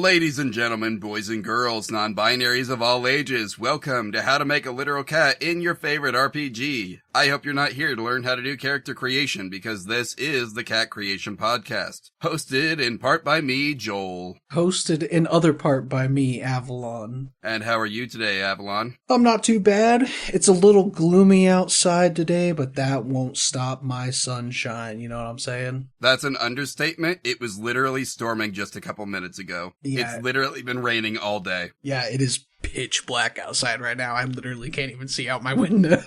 Ladies and gentlemen, boys and girls, non-binaries of all ages, welcome to How to Make a Literal Cat in your favorite RPG. I hope you're not here to learn how to do character creation, because this is the Cat Creation Podcast. Hosted in part by me, Joel. Hosted in other part by me, Avalon. And how are you today, Avalon? I'm not too bad. It's a little gloomy outside today, but that won't stop my sunshine, you know what I'm saying? That's an understatement. It was literally storming just a couple minutes ago. Yeah. It's literally been raining all day. Yeah, it is pitch black outside right now. I literally can't even see out my window.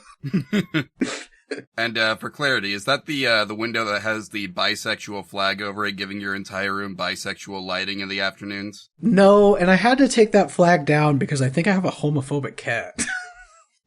And for clarity, is that the window that has the bisexual flag over it, giving your entire room bisexual lighting in the afternoons? No, and I had to take that flag down because I think I have a homophobic cat.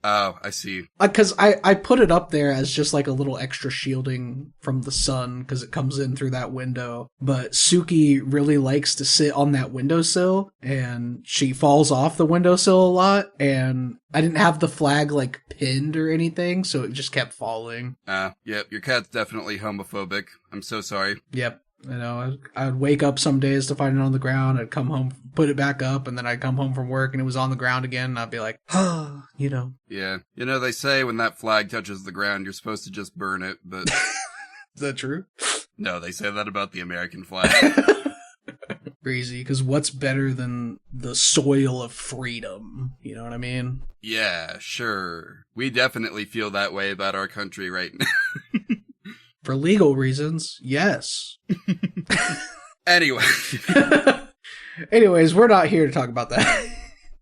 Oh, I see. Because I put it up there as just like a little extra shielding from the sun because it comes in through that window. But Suki really likes to sit on that windowsill and she falls off the windowsill a lot. And I didn't have the flag like pinned or anything, so it just kept falling. Yep, your cat's definitely homophobic. I'm so sorry. Yep. You know, I'd wake up some days to find it on the ground. I'd come home, put it back up, and then I'd come home from work and it was on the ground again. And I'd be like, you know. Yeah. You know, they say when that flag touches the ground, you're supposed to just burn it, but... Is that true? No, they say that about the American flag. Crazy, because what's better than the soil of freedom? You know what I mean? Yeah, sure. We definitely feel that way about our country right now. For legal reasons, yes. Anyway. Anyways, we're not here to talk about that.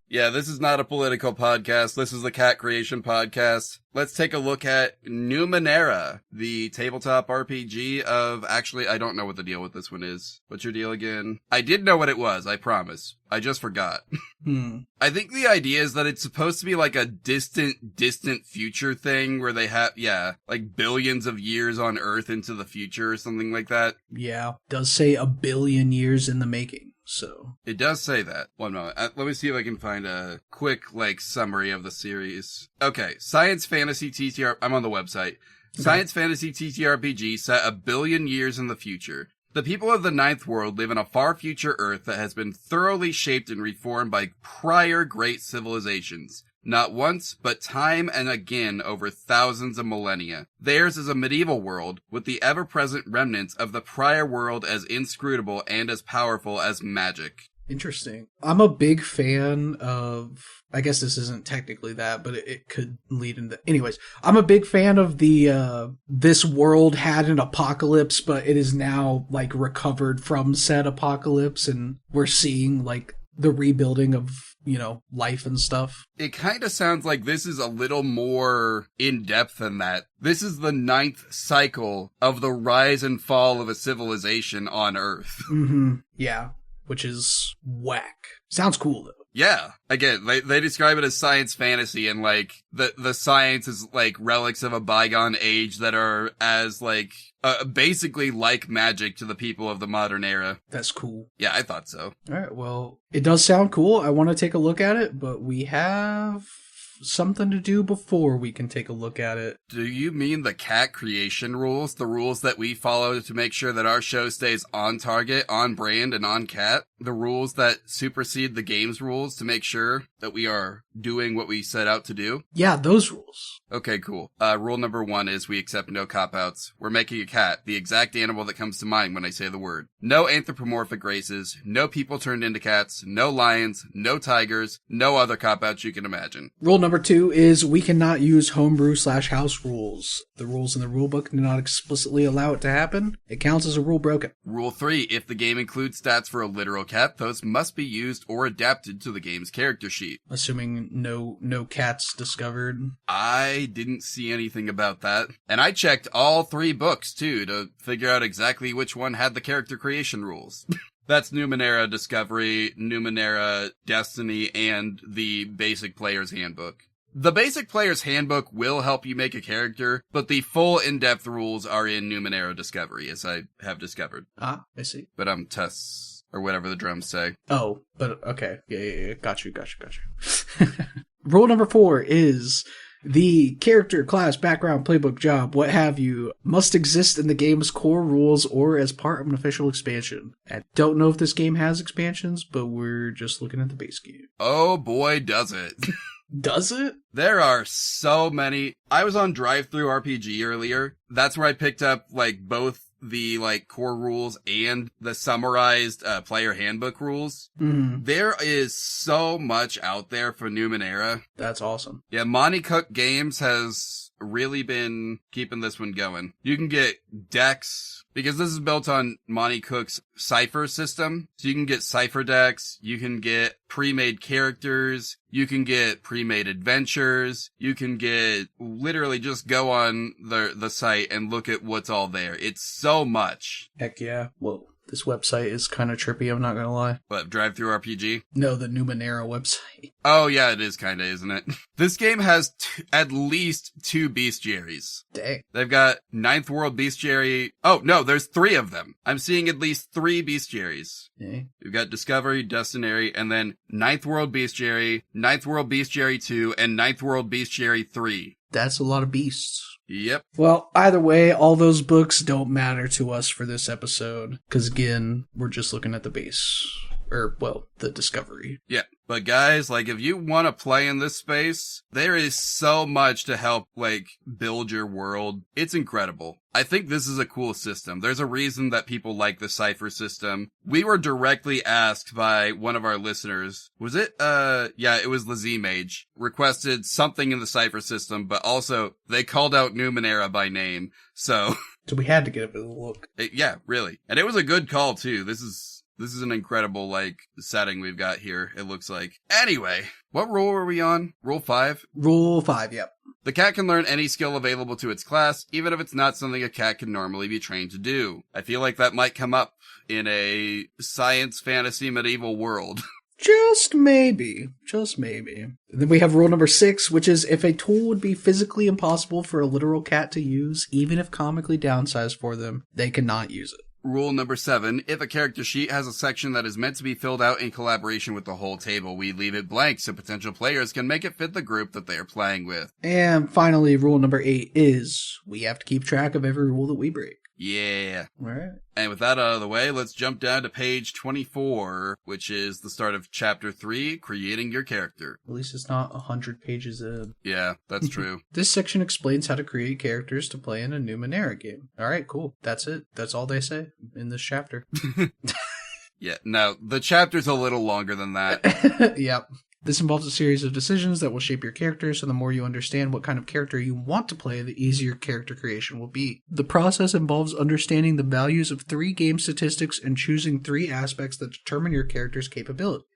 Yeah, this is not a political podcast. This is the Cat Creation Podcast. Let's take a look at Numenera, the tabletop RPG of... Actually, I don't know what the deal with this one is. What's your deal again? I did know what it was, I promise. I just forgot. I think the idea is that it's supposed to be like a distant future thing where they have, like billions of years on Earth into the future or something like that. Yeah, does say 1 billion years in the making. So it does say that. One moment. Let me see if I can find a quick, summary of the series. Okay. Science fantasy TTR... I'm on the website. Okay. Science fantasy TTRPG set 1 billion years in the future. The people of the Ninth World live in a far future Earth that has been thoroughly shaped and reformed by prior great civilizations. Not once, but time and again over thousands of millennia. Theirs is a medieval world, with the ever-present remnants of the prior world as inscrutable and as powerful as magic. Interesting. I'm a big fan of... I guess this isn't technically that, but it could lead into... Anyways, I'm a big fan of the... this world had an apocalypse, but it is now, recovered from said apocalypse, and we're seeing, the rebuilding of... life and stuff. It kind of sounds like this is a little more in-depth than that. This is the 9th cycle of the rise and fall of a civilization on Earth. Mm-hmm. Yeah, which is whack. Sounds cool, though. Yeah. Again, they describe it as science fantasy, and, the science is, relics of a bygone age that are as, basically like magic to the people of the modern era. That's cool. Yeah, I thought so. All right, well, it does sound cool. I want to take a look at it, but we have something to do before we can take a look at it. Do you mean the cat creation rules? The rules that we follow to make sure that our show stays on target, on brand, and on cat? The rules that supersede the game's rules to make sure that we are doing what we set out to do? Yeah, those rules. Okay, cool. Rule number 1 is we accept no cop-outs. We're making a cat, the exact animal that comes to mind when I say the word. No anthropomorphic races, no people turned into cats, no lions, no tigers, no other cop-outs you can imagine. Rule number 2 is we cannot use homebrew/house rules. The rules in the rulebook do not explicitly allow it to happen. It counts as a rule broken. Rule 3, if the game includes stats for a literal cat, those must be used or adapted to the game's character sheet. Assuming no cats discovered. I didn't see anything about that. And I checked all 3 books, too, to figure out exactly which one had the character creation rules. That's Numenera Discovery, Numenera Destiny, and the Basic Player's Handbook. The Basic Player's Handbook will help you make a character, but the full in-depth rules are in Numenera Discovery, as I have discovered. Ah, I see. But tuss, or whatever the drums say. Oh, but okay. Yeah. Got you. Rule number 4 is The character, class, background, playbook, job, what have you, must exist in the game's core rules or as part of an official expansion. I don't know if this game has expansions, but we're just looking at the base game. Oh boy, does it. Does it? There are so many. I was on Drive-Thru RPG earlier. That's where I picked up, like, both the, like, core rules and the summarized player handbook rules. Mm-hmm. There is so much out there for Numenera. That's awesome. Yeah, Monte Cook Games has really been keeping this one going. You can get decks, because this is built on Monte Cook's cipher system. So you can get cipher decks, you can get pre-made characters, you can get pre-made adventures, you can get, literally just go on the site and look at what's all there. It's so much. Heck yeah. Whoa. This website is kind of trippy, I'm not gonna lie. What, Drive-Thru RPG? No, the Numenera website. Oh yeah, it is kinda, isn't it? This game has at least 2 bestiaries. Dang. They've got Ninth World Bestiary. Oh, no, there's 3 of them. I'm seeing at least 3 bestiaries. Yeah. We've got Discovery, Destinary, and then Ninth World Bestiary, Ninth World Bestiary 2, and Ninth World Bestiary 3. That's a lot of beasts. Yep. Well, either way, all those books don't matter to us for this episode, because again, we're just looking at the base. Or, well, the Discovery. Yeah. But guys, like, if you want to play in this space, there is so much to help, like, build your world. It's incredible. I think this is a cool system. There's a reason that people like the Cypher system. We were directly asked by one of our listeners, was it, yeah, it was the Mage, requested something in the Cypher system, but also they called out Numenera by name. So we had to give it a look. Yeah, really. And it was a good call too. This is an incredible, like, setting we've got here, it looks like. Anyway, what rule were we on? Rule 5? Rule 5, yep. The cat can learn any skill available to its class, even if it's not something a cat can normally be trained to do. I feel like that might come up in a science fantasy medieval world. Just maybe. Just maybe. Then we have rule number 6, which is if a tool would be physically impossible for a literal cat to use, even if comically downsized for them, they cannot use it. Rule number 7, if a character sheet has a section that is meant to be filled out in collaboration with the whole table, we leave it blank so potential players can make it fit the group that they are playing with. And finally, rule number 8 is we have to keep track of every rule that we break. Yeah. All right. And with that out of the way, let's jump down to page 24, which is the start of chapter 3, creating your character. At least it's not 100 pages in. Yeah, that's true. This section explains how to create characters to play in a Numenera game. All right, cool. That's it. That's all they say in this chapter. Yeah, no, the chapter's a little longer than that. Yep. This involves a series of decisions that will shape your character, so the more you understand what kind of character you want to play, the easier character creation will be. The process involves understanding the values of 3 game statistics and choosing 3 aspects that determine your character's capabilities.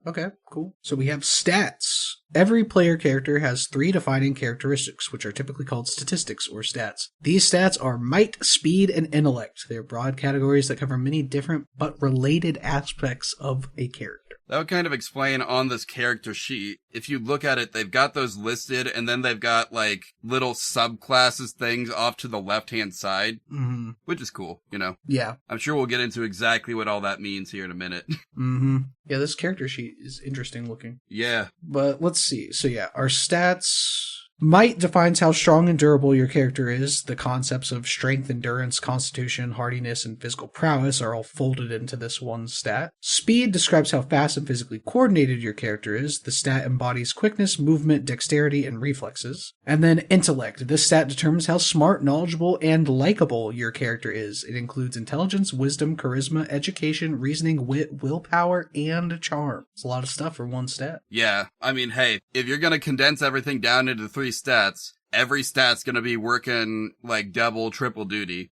Okay, cool. So we have stats. Every player character has 3 defining characteristics, which are typically called statistics or stats. These stats are might, speed, and intellect. They are broad categories that cover many different but related aspects of a character. That would kind of explain on this character sheet. If you look at it, they've got those listed, and then they've got, like, little subclasses things off to the left-hand side, which is cool, you know? Yeah. I'm sure we'll get into exactly what all that means here in a minute. Yeah, this character sheet is interesting looking. Yeah. But let's see. So yeah, our stats... Might defines how strong and durable your character is. The concepts of strength, endurance, constitution, hardiness, and physical prowess are all folded into this one stat. Speed describes how fast and physically coordinated your character is. The stat embodies quickness, movement, dexterity, and reflexes. And then intellect. This stat determines how smart, knowledgeable, and likable your character is. It includes intelligence, wisdom, charisma, education, reasoning, wit, willpower, and charm. It's a lot of stuff for one stat. Yeah. I mean, hey, if you're gonna condense everything down into 3 stats, every stat's gonna be working like double, triple duty.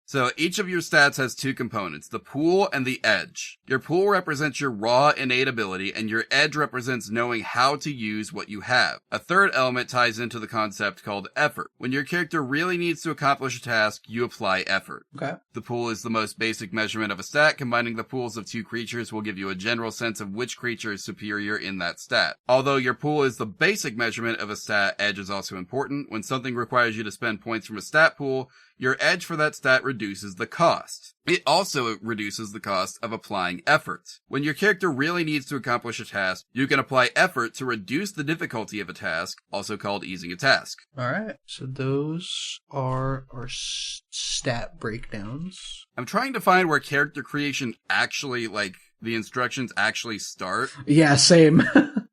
So each of your stats has 2 components, the pool and the edge. Your pool represents your raw innate ability, and your edge represents knowing how to use what you have. A third element ties into the concept called effort. When your character really needs to accomplish a task, you apply effort. Okay. The pool is the most basic measurement of a stat. Combining the pools of 2 creatures will give you a general sense of which creature is superior in that stat. Although your pool is the basic measurement of a stat, edge is also important important. When something requires you to spend points from a stat pool, your edge for that stat reduces the cost. It also reduces the cost of applying effort. When your character really needs to accomplish a task, you can apply effort to reduce the difficulty of a task, also called easing a task. All right. So those are our stat breakdowns. I'm trying to find where character creation actually, the instructions actually start. Yeah, same.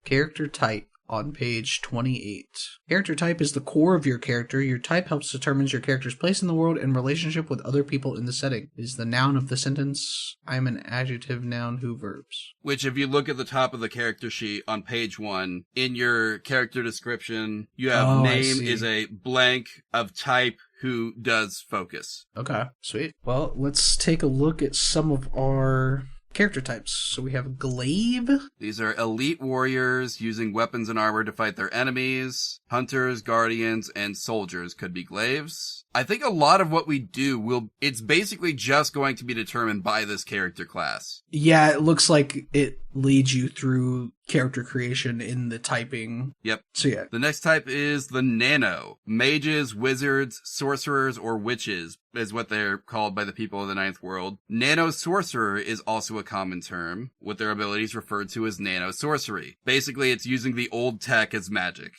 Character type. On page 28. Character type is the core of your character. Your type helps determine your character's place in the world and relationship with other people in the setting. It is the noun of the sentence. I am an adjective, noun, who, verbs. Which, if you look at the top of the character sheet on page 1, in your character description, you have name is a blank of type who does focus. Okay, sweet. Well, let's take a look at some of our character types. So we have glaive. These are elite warriors using weapons and armor to fight their enemies. Hunters, guardians, and soldiers could be glaives. I think a lot of what we do it's basically just going to be determined by this character class. Yeah, it looks like it leads you through character creation in the typing. Yep. So yeah. The next type is the nano. Mages, wizards, sorcerers, or witches is what they're called by the people of the Ninth World. Nano sorcerer is also a common term, with their abilities referred to as nano sorcery. Basically, it's using the old tech as magic.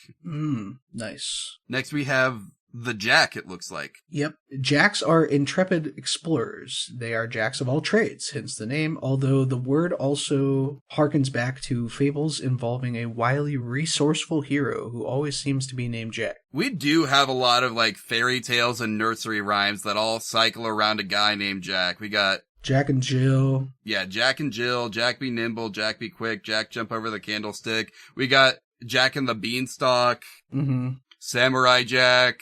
Nice. Next we have the Jack, it looks like. Yep. Jacks are intrepid explorers. They are jacks of all trades, hence the name, although the word also harkens back to fables involving a wily, resourceful hero who always seems to be named Jack. We do have a lot of, fairy tales and nursery rhymes that all cycle around a guy named Jack. We got Jack and Jill. Yeah, Jack and Jill, Jack be nimble, Jack be quick, Jack jump over the candlestick. We got Jack and the Beanstalk. Samurai Jack.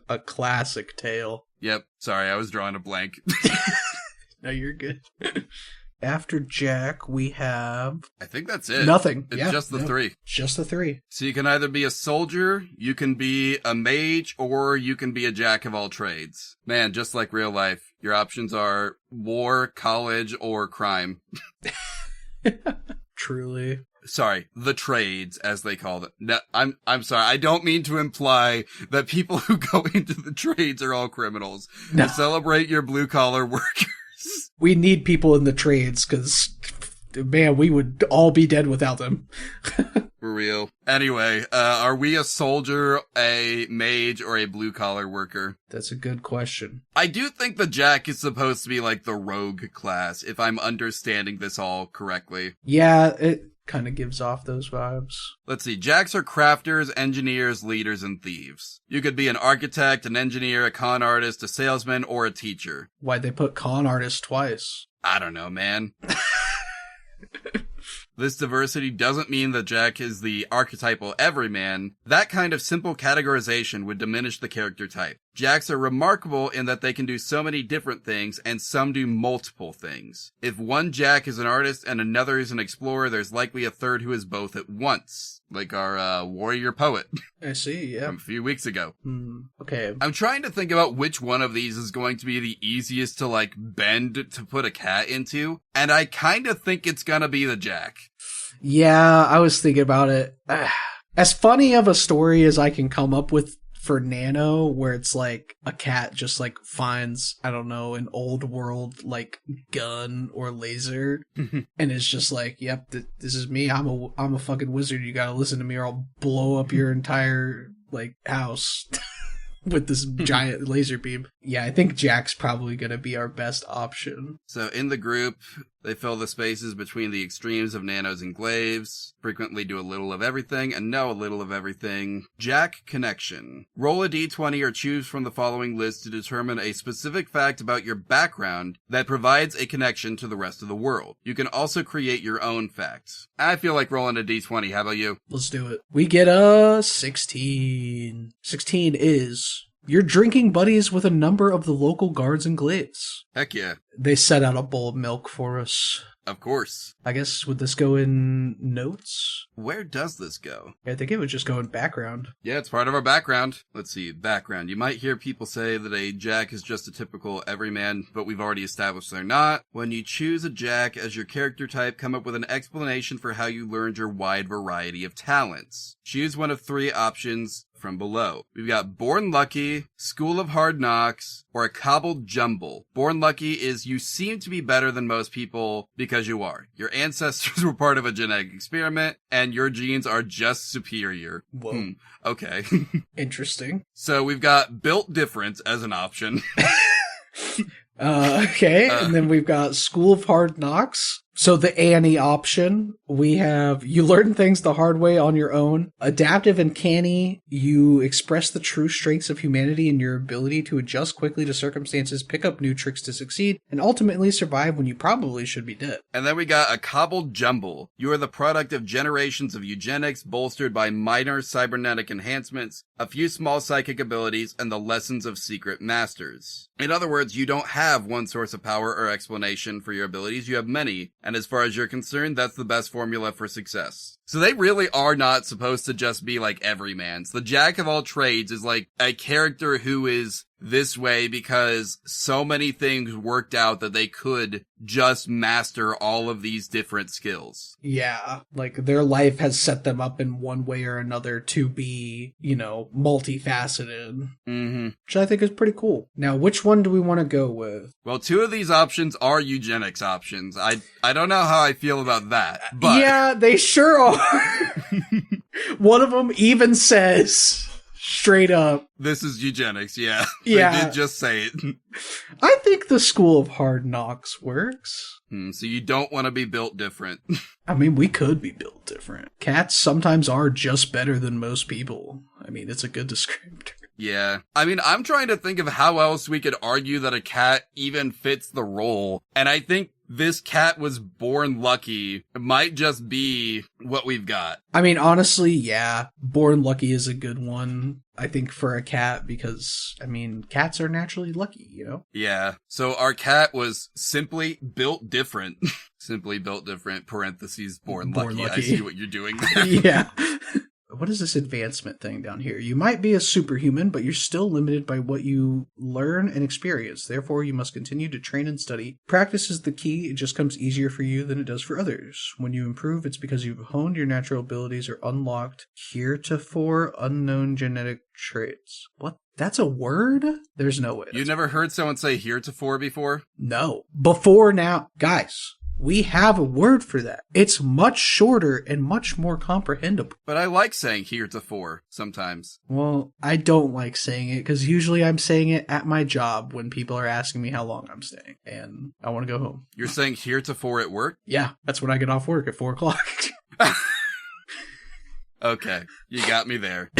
A classic tale. Yep. Sorry, I was drawing a blank. No, you're good. After Jack, we have... I think that's it. Nothing. It's just the three. Just the three. So you can either be a soldier, you can be a mage, or you can be a jack of all trades. Man, just like real life, your options are war, college, or crime. Truly. Sorry, the trades, as they call it. No, I'm sorry. I don't mean to imply that people who go into the trades are all criminals. No. To celebrate your blue-collar workers. We need people in the trades, because, man, we would all be dead without them. For real. Anyway, are we a soldier, a mage, or a blue-collar worker? That's a good question. I do think the Jack is supposed to be like the rogue class, if I'm understanding this all correctly. Yeah, it kind of gives off those vibes. Let's see. Jacks are crafters, engineers, leaders, and thieves. You could be an architect, an engineer, a con artist, a salesman, or a teacher. Why'd they put con artist twice? I don't know, man. This diversity doesn't mean that Jack is the archetypal everyman. That kind of simple categorization would diminish the character type. Jacks are remarkable in that they can do so many different things, and some do multiple things. If one Jack is an artist and another is an explorer, there's likely a third who is both at once. Like our warrior poet. I see, yeah. From a few weeks ago. Okay. I'm trying to think about which one of these is going to be the easiest to, bend to put a cat into, and I kind of think it's gonna be the Jack. Yeah, I was thinking about it. As funny of a story as I can come up with for Nano, where it's like a cat just finds, I don't know, an old world gun or laser and it's just yep, this is me. I'm a fucking wizard. You gotta listen to me or I'll blow up your entire house with this giant laser beam. Yeah, I think Jack's probably gonna be our best option. So in the group, they fill the spaces between the extremes of nanos and glaives, frequently do a little of everything, and know a little of everything. Jack connection. Roll a d20 or choose from the following list to determine a specific fact about your background that provides a connection to the rest of the world. You can also create your own facts. I feel like rolling a d20. How about you? Let's do it. We get a 16. 16 is... You're drinking buddies with a number of the local guards and glaives. Heck yeah. They set out a bowl of milk for us. Of course. I guess, would this go in notes? Where does this go? I think it would just go in background. Yeah, it's part of our background. Let's see, background. You might hear people say that a Jack is just a typical everyman, but we've already established they're not. When you choose a Jack as your character type, come up with an explanation for how you learned your wide variety of talents. Choose one of three options from below. We've got Born Lucky, School of Hard Knocks, or a Cobbled Jumble. Born Lucky is you seem to be better than most people because you are. Your ancestors were part of a genetic experiment, and your genes are just superior. Whoa. Okay. Interesting. So we've got Built Different as an option. Okay, and then we've got School of Hard Knocks. So the Annie option, we have you learn things the hard way on your own. Adaptive and canny, you express the true strengths of humanity and your ability to adjust quickly to circumstances, pick up new tricks to succeed, and ultimately survive when you probably should be dead. And then we got a Cobbled Jumble. You are the product of generations of eugenics bolstered by minor cybernetic enhancements, a few small psychic abilities, and the lessons of secret masters. In other words, you don't have one source of power or explanation for your abilities, you have many. And as far as you're concerned, that's the best formula for success. So they really are not supposed to just be like everymans. The Jack of all trades is like a character who is this way because so many things worked out that they could just master all of these different skills. Yeah, like their life has set them up in one way or another to be, multifaceted. Mm-hmm. Which I think is pretty cool. Now, which one do we want to go with? Well, two of these options are eugenics options. I don't know how I feel about that, but... Yeah, they sure are. One of them even says... straight up. This is eugenics, yeah. Yeah. They did just say it. I think the School of Hard Knocks works. So you don't want to be built different. I mean, we could be built different. Cats sometimes are just better than most people. I mean, it's a good descriptor. Yeah. I mean, I'm trying to think of how else we could argue that a cat even fits the role. And I think this cat was born lucky. It might just be what we've got. I mean, honestly, yeah. Born lucky is a good one, I think, for a cat because, cats are naturally lucky, Yeah. So our cat was simply built different. Simply built different, parentheses, born lucky. I see what you're doing there. Yeah. What is this advancement thing down here? You might be a superhuman, but you're still limited by what you learn and experience. Therefore, you must continue to train and study. Practice is the key. It just comes easier for you than it does for others. When you improve, it's because you've honed your natural abilities or unlocked heretofore unknown genetic traits. What? That's a word? There's no way. You never heard someone say heretofore before? No. Before now. Guys. We have a word for that. It's much shorter and much more comprehensible. But I like saying heretofore sometimes. Well, I don't like saying it because usually I'm saying it at my job when people are asking me how long I'm staying and I want to go home. You're saying heretofore at work? Yeah, that's when I get off work at 4 o'clock. Okay, you got me there.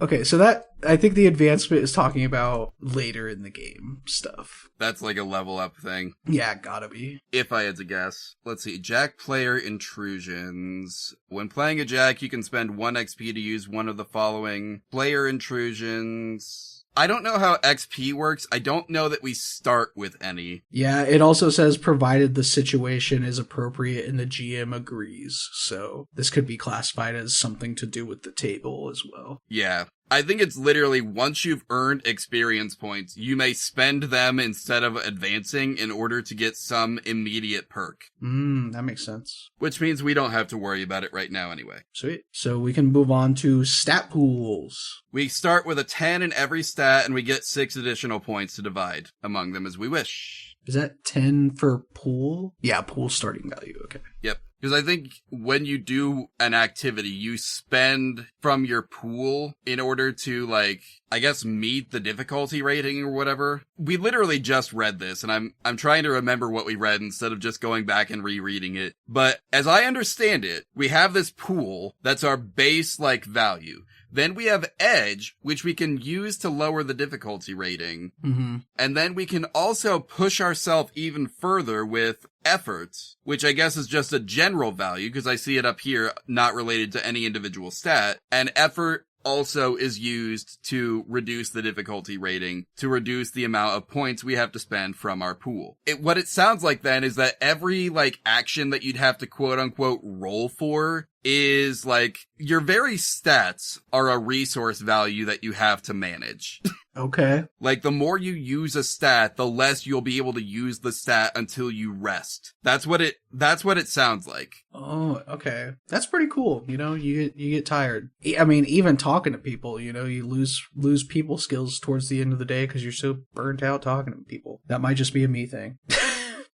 Okay, so that, I think the advancement is talking about later in the game stuff. That's like a level up thing. Yeah, gotta be. If I had to guess. Let's see. Jack player intrusions. When playing a Jack, you can spend 1 XP to use one of the following player intrusions. I don't know how XP works. I don't know that we start with any. Yeah, it also says provided the situation is appropriate and the GM agrees. So this could be classified as something to do with the table as well. Yeah. I think it's literally once you've earned experience points, you may spend them instead of advancing in order to get some immediate perk. That makes sense. Which means we don't have to worry about it right now anyway. Sweet. So we can move on to stat pools. We start with a 10 in every stat and we get 6 additional points to divide among them as we wish. Is that 10 for pool? Yeah, pool starting value. Okay. Yep. Because I think when you do an activity, you spend from your pool in order to, meet the difficulty rating or whatever. We literally just read this, and I'm trying to remember what we read instead of just going back and rereading it. But as I understand it, we have this pool that's our base, value. Then we have edge, which we can use to lower the difficulty rating. Mm-hmm. And then we can also push ourselves even further with effort, which I guess is just a general value because I see it up here, not related to any individual stat. And effort also is used to reduce the difficulty rating, to reduce the amount of points we have to spend from our pool. What it sounds like then is that every action that you'd have to quote unquote roll for is your very stats are a resource value that you have to manage. Okay. Like, the more you use a stat, the less you'll be able to use the stat until you rest. That's what it sounds like. Oh, okay. That's pretty cool. You get tired. I mean, even talking to people, you lose people skills towards the end of the day because you're so burnt out talking to people. That might just be a me thing.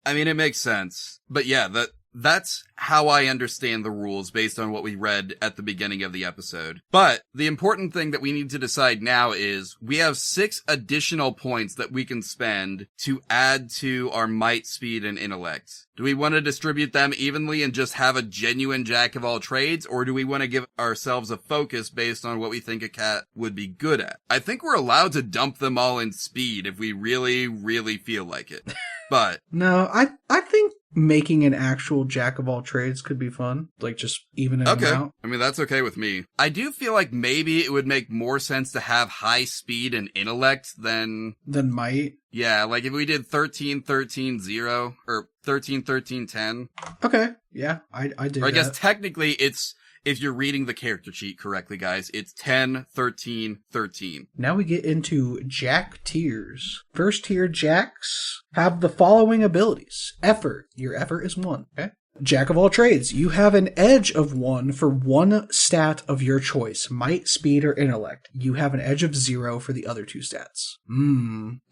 I mean, it makes sense. But yeah, that's how I understand the rules based on what we read at the beginning of the episode. But the important thing that we need to decide now is we have 6 additional points that we can spend to add to our might, speed, and intellect. Do we want to distribute them evenly and just have a genuine jack of all trades, or do we want to give ourselves a focus based on what we think a cat would be good at? I think we're allowed to dump them all in speed if we really, really feel like it. But no, I think making an actual jack of all trades could be fun. Like, just evening them out. I mean, that's okay with me. I do feel like maybe it would make more sense to have high speed and intellect than might. Yeah, like if we did 13, 13, 0, or 13, 13, 10. Okay, yeah, I do. Or I guess technically it's, if you're reading the character sheet correctly, guys, it's 10, 13, 13. Now we get into Jack tiers. First tier Jacks have the following abilities. Effort. Your effort is 1. Okay. Jack of all trades. You have an edge of 1 for 1 stat of your choice. Might, speed, or intellect. You have an edge of 0 for the other 2 stats.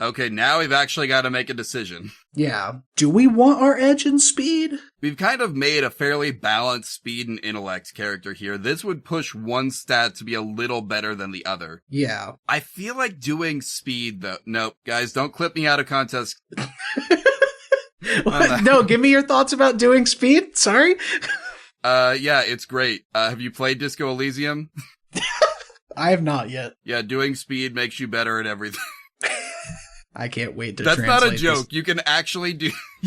Okay, now we've actually got to make a decision. Yeah. Do we want our edge in speed? We've kind of made a fairly balanced speed and intellect character here. This would push one stat to be a little better than the other. Yeah. I feel like doing speed, though. Nope. Guys, don't clip me out of context. No, give me your thoughts about doing speed. Sorry. Yeah, it's great. Have you played Disco Elysium? I have not yet. Yeah, doing speed makes you better at everything. I can't wait to That's translate not a joke. this. You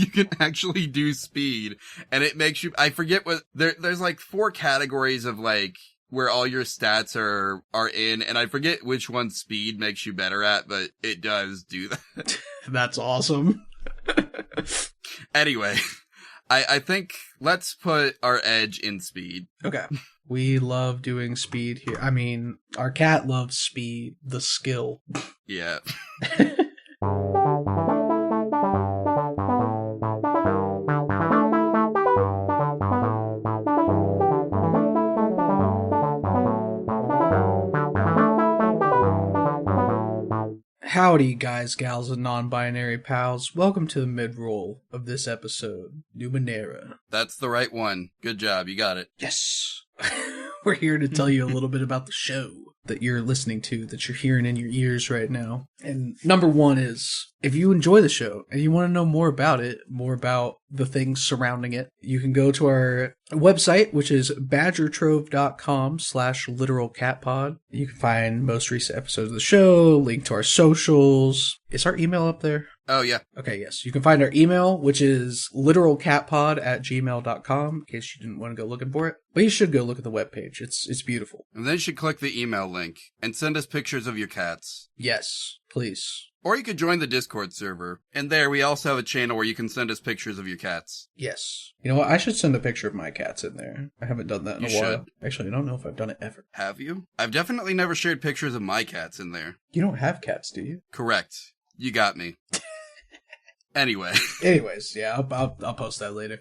can actually do speed, and it makes you, I forget what, there's like 4 categories of like, where all your stats are in, and I forget which one speed makes you better at, but it does do that. That's awesome. Anyway, I think let's put our edge in speed. Okay. We love doing speed here. I mean, our cat loves speed, the skill. Yeah. Howdy, guys, gals, and non-binary pals. Welcome to the mid-roll of this episode, Numenera. That's the right one. Good job. You got it. Yes. We're here to tell you a little bit about the show that you're listening to, that you're hearing in your ears right now. And number 1 is, if you enjoy the show and you want to know more about it, more about the things surrounding it, you can go to our website, which is badgertrove.com/literalcatpod. You can find most recent episodes of the show, link to our socials. Is our email up there? Oh, yeah. Okay, yes. You can find our email, which is literalcatpod@gmail.com, in case you didn't want to go looking for it. But you should go look at the webpage. It's beautiful. And then you should click the email link and send us pictures of your cats. Yes, please. Or you could join the Discord server. And there, we also have a channel where you can send us pictures of your cats. Yes. You know what? I should send a picture of my cats in there. I haven't done that in a while. Should. Actually, I don't know if I've done it ever. Have you? I've definitely never shared pictures of my cats in there. You don't have cats, do you? Correct. You got me. Anyway. Anyways, yeah, I'll post that later.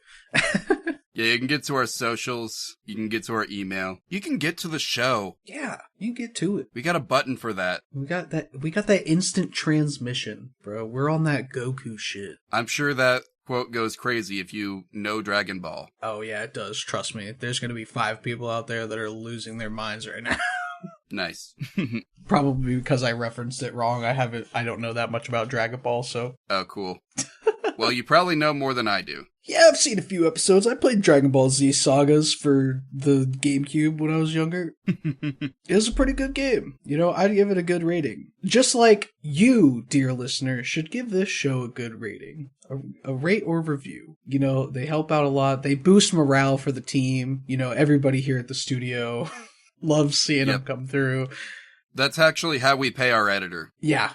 Yeah, you can get to our socials. You can get to our email. You can get to the show. Yeah, you can get to it. We got a button for that. We got that instant transmission, bro. We're on that Goku shit. I'm sure that quote goes crazy if you know Dragon Ball. Oh yeah, it does. Trust me. There's going to be 5 people out there that are losing their minds right now. Nice. Probably because I referenced it wrong. I don't know that much about Dragon Ball, so. Oh, cool. Well, you probably know more than I do. Yeah, I've seen a few episodes. I played Dragon Ball Z Sagas for the GameCube when I was younger. It was a pretty good game. You know, I'd give it a good rating. Just like you, dear listener, should give this show a good rating. A rate or review. You know, they help out a lot. They boost morale for the team. You know, everybody here at the studio loves seeing them come through. That's actually how we pay our editor. Yeah.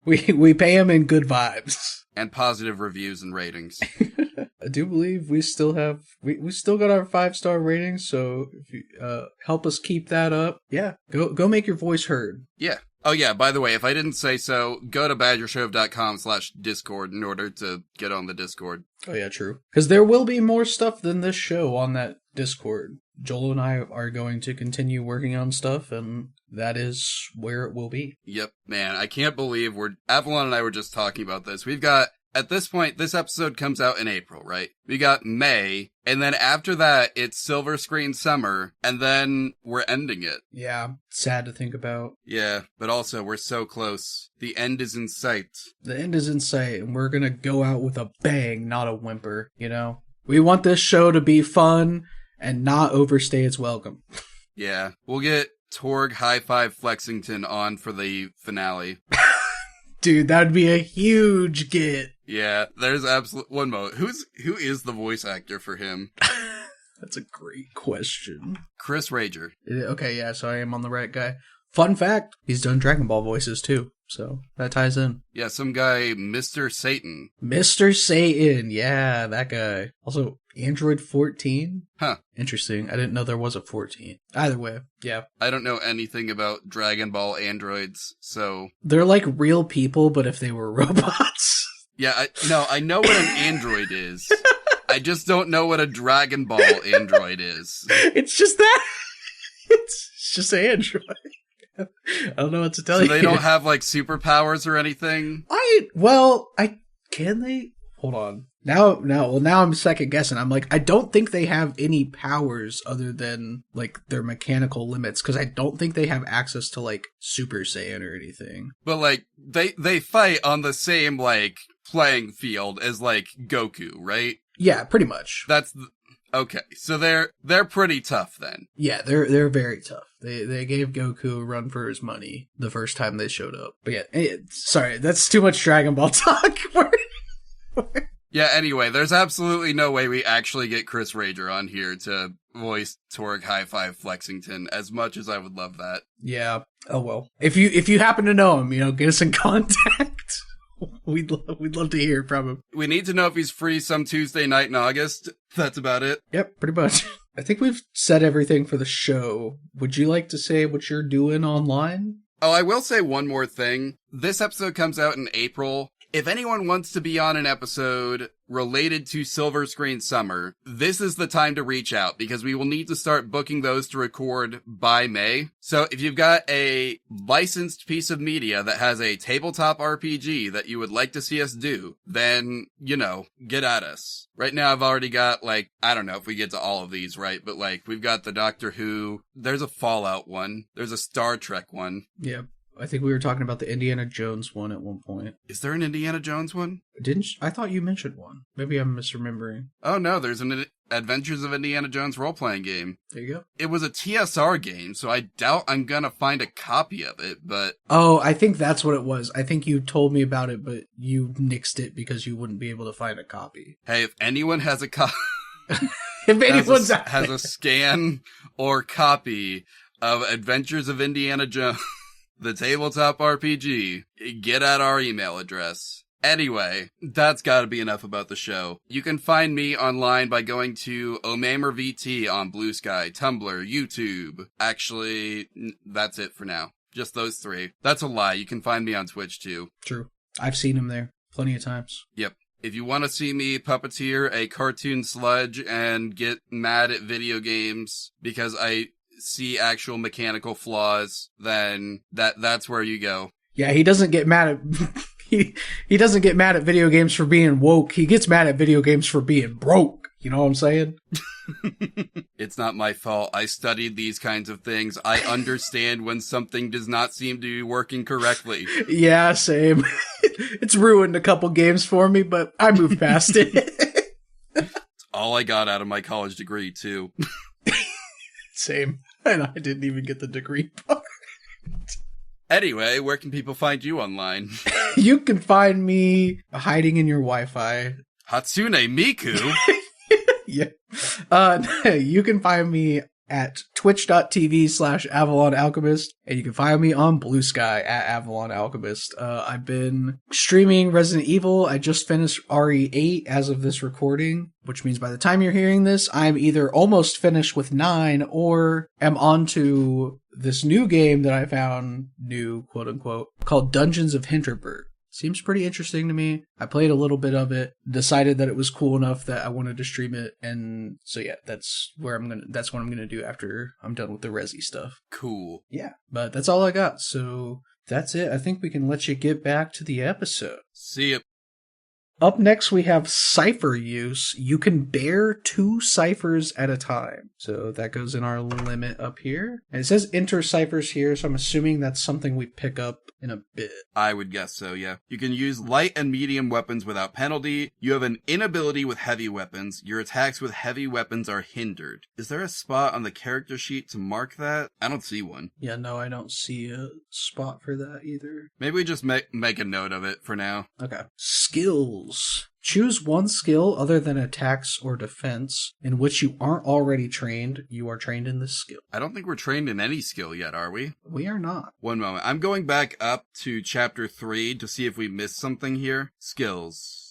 We pay him in good vibes. And positive reviews and ratings. I do believe we still have, we still got our 5-star ratings, so if you help us keep that up, yeah, go make your voice heard. Yeah. Oh yeah, by the way, if I didn't say so, go to badgershove.com/discord in order to get on the Discord. Oh yeah, true. Because there will be more stuff than this show on that Discord. Joel and I are going to continue working on stuff, and that is where it will be. Yep, man, I can't believe Avalon and I were just talking about this. We've got, at this point, this episode comes out in April, right? We got May, and then after that, it's Silver Screen Summer, and then we're ending it. Yeah, sad to think about. Yeah, but also, we're so close. The end is in sight. The end is in sight, and we're gonna go out with a bang, not a whimper, you know? We want this show to be fun and not overstay its welcome. Yeah, we'll get Torg High Five Flexington on for the finale. Dude, that'd be a huge get. Yeah, there's one moment. Who is the voice actor for him? That's a great question. Chris Rager. Okay, yeah, so I am on the right guy. Fun fact, he's done Dragon Ball voices too, so that ties in. Yeah, some guy, Mr. Satan. Mr. Satan, yeah, that guy. Also, Android 14? Huh. Interesting. I didn't know there was a 14. Either way, yeah. I don't know anything about Dragon Ball androids, so... They're like real people, but if they were robots. Yeah, I know what an android is. I just don't know what a Dragon Ball android is. It's just that. It's just an android. I don't know what to tell you. So they don't have, like, superpowers or anything? Can they? Hold on. Now I'm second guessing. I'm like, I don't think they have any powers other than, like, their mechanical limits, because I don't think they have access to, like, Super Saiyan or anything. But, like, they fight on the same, like, playing field as, like, Goku, right? Yeah, pretty much. Okay, so they're pretty tough then. Yeah, they're very tough. They gave Goku a run for his money the first time they showed up. But yeah, sorry, that's too much Dragon Ball talk. Yeah, anyway, there's absolutely no way we actually get Chris Rager on here to voice Torg High Five Flexington, as much as I would love that. Yeah. Oh well. If you happen to know him, get us in contact. We'd love to hear from him. We need to know if he's free some Tuesday night in August. That's about it. Yep, pretty much. I think we've said everything for the show. Would you like to say what you're doing online? Oh, I will say one more thing. This episode comes out in April. If anyone wants to be on an episode related to Silver Screen Summer, this is the time to reach out, because we will need to start booking those to record by May. So if you've got a licensed piece of media that has a tabletop RPG that you would like to see us do, then, get at us. Right now I've already got, like, I don't know if we get to all of these, right? But, like, we've got the Doctor Who, there's a Fallout one, there's a Star Trek one. Yeah. I think we were talking about the Indiana Jones one at one point. Is there an Indiana Jones one? I thought you mentioned one. Maybe I'm misremembering. Oh no, there's an Adventures of Indiana Jones role-playing game. There you go. It was a TSR game, so I doubt I'm gonna find a copy of it, but... Oh, I think that's what it was. I think you told me about it, but you nixed it because you wouldn't be able to find a copy. Hey, if anyone has a copy... If anyone's has a scan or copy of Adventures of Indiana Jones... the tabletop RPG, get at our email address. Anyway, that's gotta be enough about the show. You can find me online by going to OmamerVT on Blue Sky, Tumblr, YouTube. Actually, that's it for now. Just those three. That's a lie. You can find me on Twitch too. True. I've seen him there plenty of times. Yep. If you want to see me puppeteer a cartoon sludge and get mad at video games because I see actual mechanical flaws, then that's where you go. Yeah, he doesn't get mad at he doesn't get mad at video games for being woke. He gets mad at video games for being broke. You know what I'm saying? It's not my fault. I studied these kinds of things. I understand when something does not seem to be working correctly. Yeah, same. It's ruined a couple games for me, but I moved past it. It's all I got out of my college degree, too. Same. And I didn't even get the degree part. Anyway, where can people find you online? You can find me hiding in your Wi-Fi. Hatsune Miku? Yeah. You can find me at twitch.tv/Avalon Alchemist, and you can find me on Blue Sky at Avalon Alchemist. I've been streaming Resident Evil. I just finished RE8 as of this recording, which means by the time you're hearing this, I'm either almost finished with 9 or am on to this new game that I found new, quote unquote, called Dungeons of Hinterberg. Seems pretty interesting to me. I played a little bit of it, decided that it was cool enough that I wanted to stream it, and so yeah, that's what I'm gonna do after I'm done with the Resi stuff. Cool. Yeah, but that's all I got. So that's it. I think we can let you get back to the episode. See ya. Up next, we have cipher use. You can bear 2 ciphers at a time. So that goes in our limit up here. And it says enter ciphers here, so I'm assuming that's something we pick up in a bit. I would guess so, yeah. You can use light and medium weapons without penalty. You have an inability with heavy weapons. Your attacks with heavy weapons are hindered. Is there a spot on the character sheet to mark that? I don't see one. Yeah, no, I don't see a spot for that either. Maybe we just make a note of it for now. Okay. Skills. Choose one skill other than attacks or defense in which you aren't already trained. You are trained in this skill. I don't think we're trained in any skill yet, are we? We are not. One moment. I'm going back up to chapter 3 to see if we missed something here. Skills.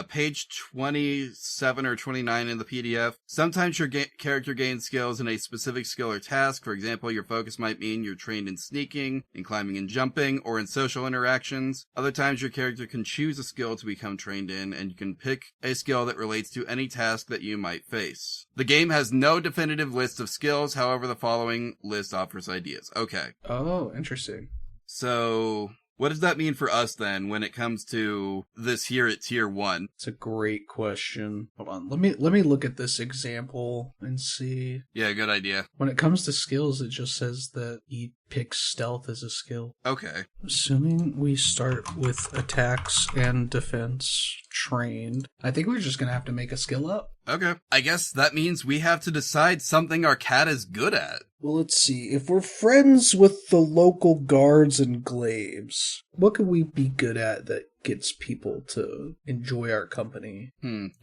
Page 27 or 29 in the PDF. Sometimes your character gains skills in a specific skill or task. For example, your focus might mean you're trained in sneaking, in climbing and jumping, or in social interactions. Other times your character can choose a skill to become trained in, and you can pick a skill that relates to any task that you might face. The game has no definitive list of skills, however the following list offers ideas. Okay. Oh, interesting. So what does that mean for us then when it comes to this here at tier 1? It's a great question. Hold on. Let me look at this example and see. Yeah, good idea. When it comes to skills, it just says that he picks stealth as a skill. Okay. Assuming we start with attacks and defense trained, I think we're just going to have to make a skill up. Okay. I guess that means we have to decide something our cat is good at. Well, let's see. If we're friends with the local guards and glaives, what could we be good at that gets people to enjoy our company?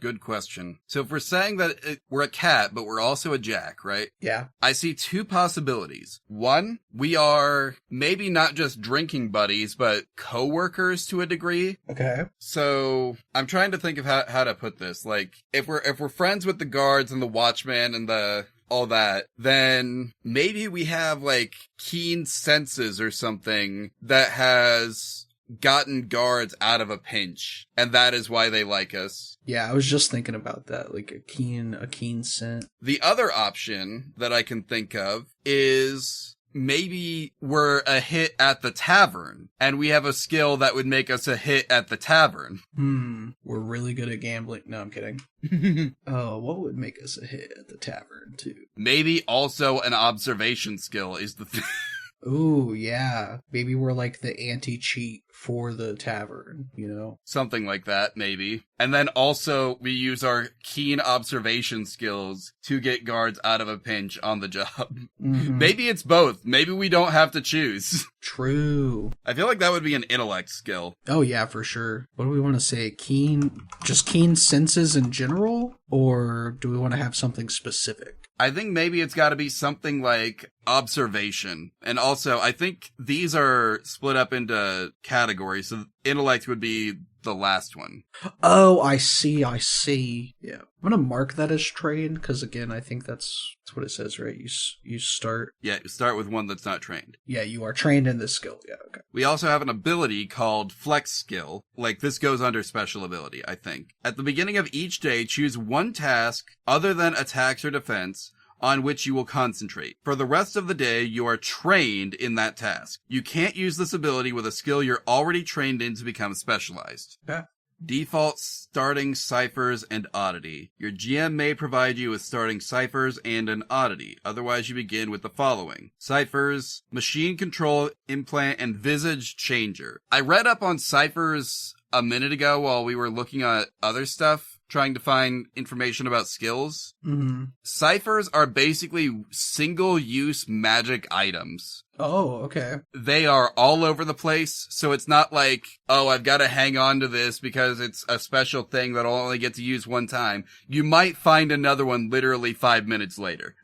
Good question. So if we're saying that we're a cat, but we're also a jack, right? Yeah. I see 2 possibilities. One, we are maybe not just drinking buddies, but co-workers to a degree. Okay. So I'm trying to think of how to put this. Like, if we're friends with the guards and the watchmen and all that, then maybe we have like keen senses or something that has gotten guards out of a pinch, and that is why they like us. Yeah, I was just thinking about that, like a keen scent. The other option that I can think of is maybe we're a hit at the tavern, and we have a skill that would make us a hit at the tavern. We're really good at gambling. No, I'm kidding. What would make us a hit at the tavern, too? Maybe also an observation skill is the thing. Ooh, yeah. Maybe we're like the anti-cheat for the tavern, you know? Something like that, maybe. And then also we use our keen observation skills to get guards out of a pinch on the job. Mm-hmm. Maybe it's both. Maybe we don't have to choose. True. I feel like that would be an intellect skill. Oh, yeah, for sure. What do we want to say? Just keen senses in general? Or do we want to have something specific? I think maybe it's got to be something like observation. And also, I think these are split up into categories. So intellect would be the last one. Oh, I see. Yeah. I'm going to mark that as trained because, again, I think that's what it says, right? You start. Yeah, you start with one that's not trained. Yeah, you are trained in this skill. Yeah, okay. We also have an ability called Flex Skill. Like, this goes under special ability, I think. At the beginning of each day, choose one task other than attacks or defense on which you will concentrate. For the rest of the day, you are trained in that task. You can't use this ability with a skill you're already trained in to become specialized. Okay. Default starting ciphers and oddity. Your GM may provide you with starting ciphers and an oddity. Otherwise, you begin with the following. Ciphers, machine control, implant, and visage changer. I read up on ciphers a minute ago while we were looking at other stuff, trying to find information about skills. Mm-hmm. Ciphers are basically single-use magic items. Oh, okay. They are all over the place, so it's not like, oh, I've got to hang on to this because it's a special thing that I'll only get to use one time. You might find another one literally 5 minutes later.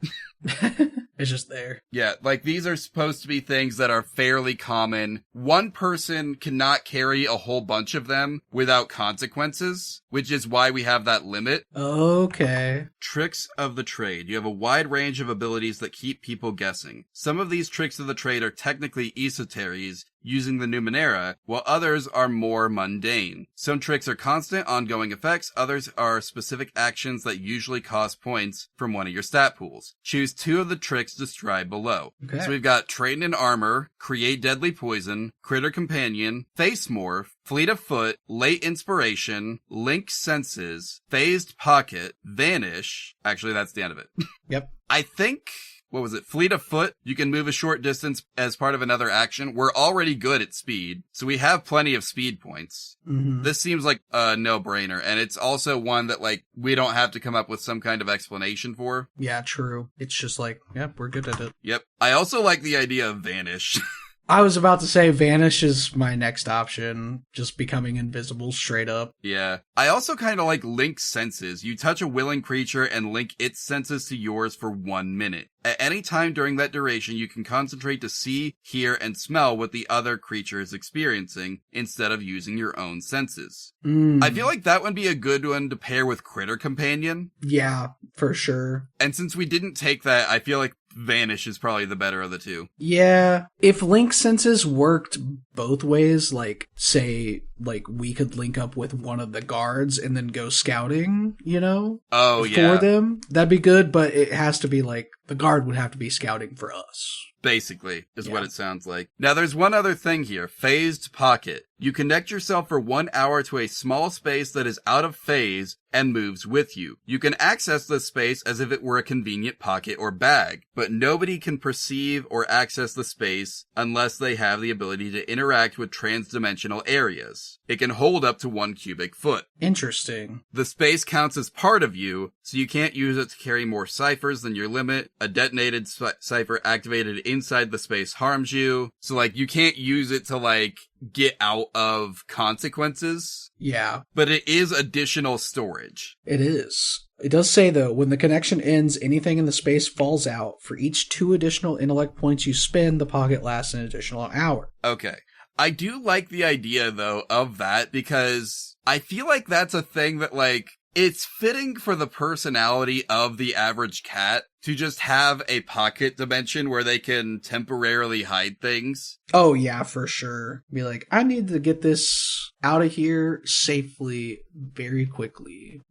It's just there. Yeah, like these are supposed to be things that are fairly common. One person cannot carry a whole bunch of them without consequences, which is why we have that limit. Okay. Tricks of the trade. You have a wide range of abilities that keep people guessing. Some of these tricks of the trade are technically esoteries, using the Numenera, while others are more mundane. Some tricks are constant, ongoing effects, others are specific actions that usually cost points from one of your stat pools. Choose 2 of the tricks described below. Okay. So we've got Train in Armor, Create Deadly Poison, Critter Companion, Face Morph, Fleet of Foot, Late Inspiration, Link Senses, Phased Pocket, Vanish. Actually, that's the end of it. Yep. I think... What was it? Fleet of Foot. You can move a short distance as part of another action. We're already good at speed, so we have plenty of speed points. Mm-hmm. This seems like a no-brainer, and it's also one that, like, we don't have to come up with some kind of explanation for. Yeah, true. It's just like, yep, we're good at it. Yep. I also like the idea of Vanish. I was about to say Vanish is my next option, just becoming invisible straight up. Yeah. I also kind of like Link Senses. You touch a willing creature and link its senses to yours for 1 minute. At any time during that duration, you can concentrate to see, hear, and smell what the other creature is experiencing instead of using your own senses. I feel like that would be a good one to pair with Critter Companion. Yeah, for sure. And since we didn't take that, I feel like Vanish is probably the better of the 2. Yeah, if link senses worked both ways, like, say, like, we could link up with one of the guards and then go scouting, you know? Oh, yeah. For them, that'd be good, but it has to be, like, the guard would have to be scouting for us. Basically, is what it sounds like. Now, there's one other thing here. Phased Pocket. You connect yourself for 1 hour to a small space that is out of phase and moves with you. You can access this space as if it were a convenient pocket or bag, but nobody can perceive or access the space unless they have the ability to interact with transdimensional areas. It can hold up to 1 cubic foot. Interesting. The space counts as part of you, so you can't use it to carry more ciphers than your limit. A detonated cipher activated inside the space harms you. So, like, you can't use it to, like, get out of consequences. Yeah. But it is additional storage. It is. It does say, though, when the connection ends, anything in the space falls out. For each 2 additional intellect points you spend, the pocket lasts an additional hour. Okay. I do like the idea, though, of that, because I feel like that's a thing that, like, it's fitting for the personality of the average cat to just have a pocket dimension where they can temporarily hide things. Oh, yeah, for sure. Be like, I need to get this out of here safely, very quickly.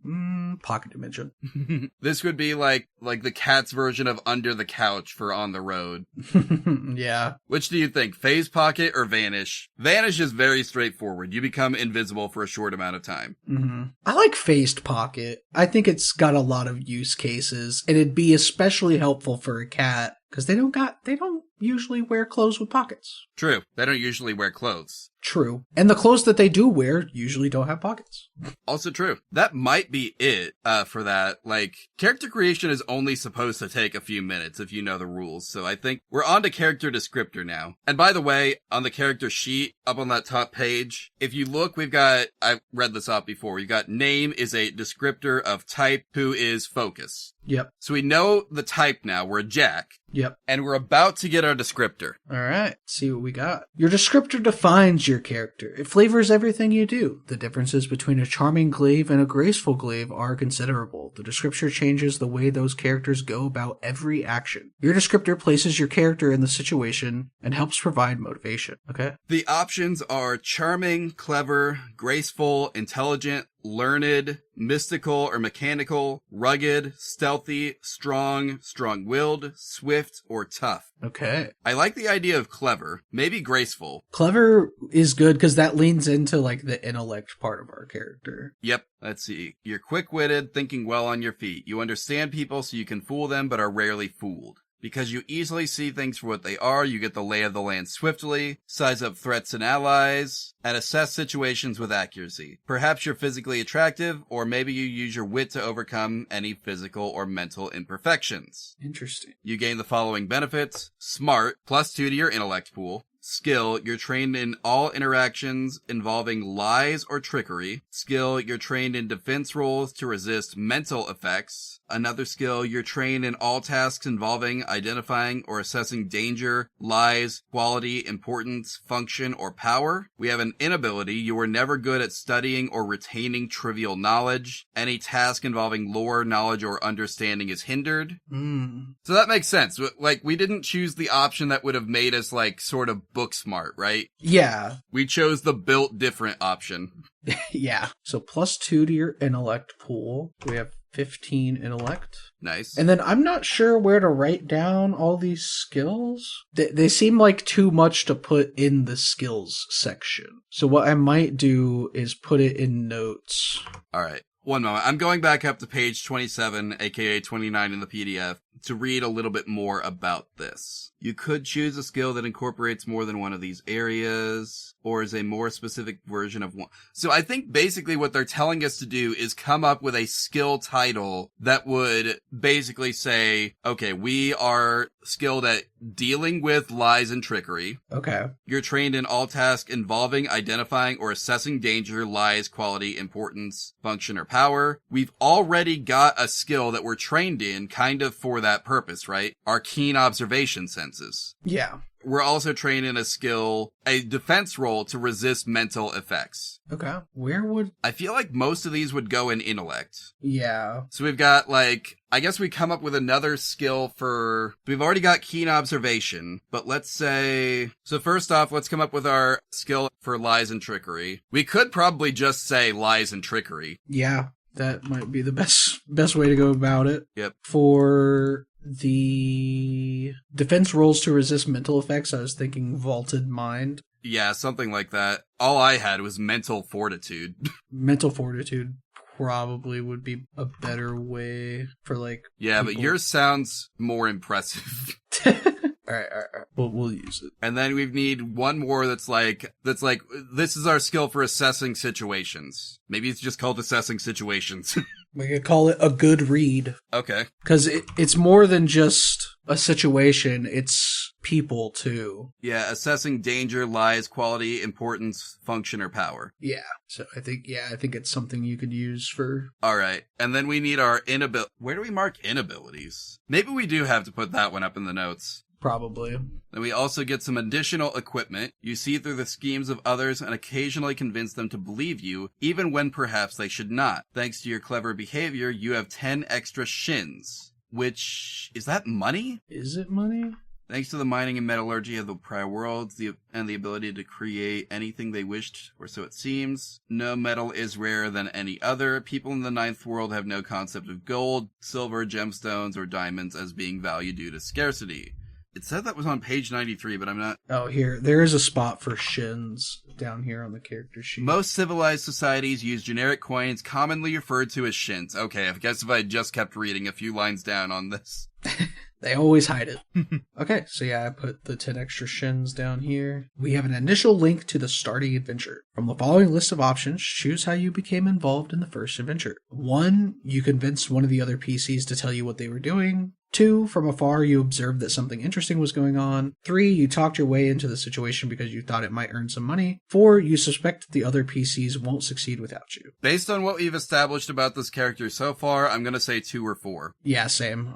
Pocket dimension. This would be like the cat's version of Under the Couch for On the Road. Yeah. Which do you think, Phase Pocket or Vanish? Vanish is very straightforward. You become invisible for a short amount of time. Mm-hmm. I like Phased Pocket. I think it's got a lot of use cases, and it'd be especially helpful for a cat because they don't usually wear clothes with pockets. True. They don't usually wear clothes. True. And the clothes that they do wear usually don't have pockets. Also true. That might be it for that. Like, character creation is only supposed to take a few minutes if you know the rules. So I think we're on to character descriptor now. And by the way, on the character sheet up on that top page, if you look, we've got, I read this off before, we've got name is a descriptor of type who is focus. Yep. So we know the type now. We're a Jack. Yep. And we're about to get our descriptor. All right. Let's see what we got. Your descriptor defines your character. It flavors everything you do. The differences between a charming glaive and a graceful glaive are considerable. The descriptor changes the way those characters go about every action. Your descriptor places your character in the situation and helps provide motivation. Okay? The options are charming, clever, graceful, intelligent, learned, mystical or mechanical, rugged, stealthy, strong-willed, swift, or tough. Okay. I like the idea of clever, maybe graceful. Clever is good because that leans into like the intellect part of our character. Yep. Let's see. You're quick-witted, thinking well on your feet. You understand people so you can fool them, but are rarely fooled. Because you easily see things for what they are, you get the lay of the land swiftly, size up threats and allies, and assess situations with accuracy. Perhaps you're physically attractive, or maybe you use your wit to overcome any physical or mental imperfections. Interesting. You gain the following benefits. Smart, +2 to your intellect pool. Skill, you're trained in all interactions involving lies or trickery. Skill, you're trained in defense roles to resist mental effects. Another skill, you're trained in all tasks involving identifying or assessing danger, lies, quality, importance, function, or power. We have an inability, you are never good at studying or retaining trivial knowledge. Any task involving lore, knowledge, or understanding is hindered. So that makes sense. Like, we didn't choose the option that would have made us, like, sort of book smart, right? Yeah. We chose the built different option. Yeah. So +2 to your intellect pool. We have 15 intellect. Nice. And then I'm not sure where to write down all these skills. They seem like too much to put in the skills section. So what I might do is put it in notes. All right. One moment. I'm going back up to page 27, aka 29 in the PDF, to read a little bit more about this. You could choose a skill that incorporates more than one of these areas, or is a more specific version of one. So I think basically what they're telling us to do is come up with a skill title that would basically say, okay, we are skilled at dealing with lies and trickery. Okay. You're trained in all tasks involving identifying or assessing danger, lies, quality, importance, function, or power. We've already got a skill that we're trained in kind of for that purpose, right? Our keen observation senses. Yeah. We're also trained in a defense roll to resist mental effects. Okay. Where would... I feel like most of these would go in intellect. Yeah. So we've got, like, I guess we come up with another skill we've already got keen observation, but let's say, so first off, let's come up with our skill for lies and trickery. We could probably just say lies and trickery. Yeah. That might be the best way to go about it. Yep. For the defense rolls to resist mental effects, I was thinking vaulted mind. Yeah, something like that. All I had was mental fortitude. Mental fortitude probably would be a better way for, like... Yeah, people. But yours sounds more impressive. All right. We'll use it. And then we need one more that's like, this is our skill for assessing situations. Maybe it's just called assessing situations. We could call it a good read. Okay. Because it's more than just a situation, it's people too. Yeah, assessing danger, lies, quality, importance, function, or power. Yeah. So I think it's something you could use for... Alright. And then we need our inability. Where do we mark inabilities? Maybe we do have to put that one up in the notes. Probably. Then we also get some additional equipment. You see through the schemes of others and occasionally convince them to believe you, even when perhaps they should not. Thanks to your clever behavior, you have 10 extra shins. Which, is that money? Is it money? Thanks to the mining and metallurgy of the prior worlds, and the ability to create anything they wished, or so it seems. No metal is rarer than any other. People in the ninth world have no concept of gold, silver, gemstones, or diamonds as being valued due to scarcity. It said that was on page 93, but I'm not... Oh, here. There is a spot for shins down here on the character sheet. Most civilized societies use generic coins commonly referred to as shins. Okay, I guess if I just kept reading a few lines down on this. They always hide it. Okay, so yeah, I put the 10 extra shins down here. We have an initial link to the starting adventure. From the following list of options, choose how you became involved in the first adventure. 1, you convinced one of the other PCs to tell you what they were doing. 2, from afar, you observed that something interesting was going on. 3, you talked your way into the situation because you thought it might earn some money. 4, you suspect that the other PCs won't succeed without you. Based on what we've established about this character so far, I'm going to say 2 or 4. Yeah, same.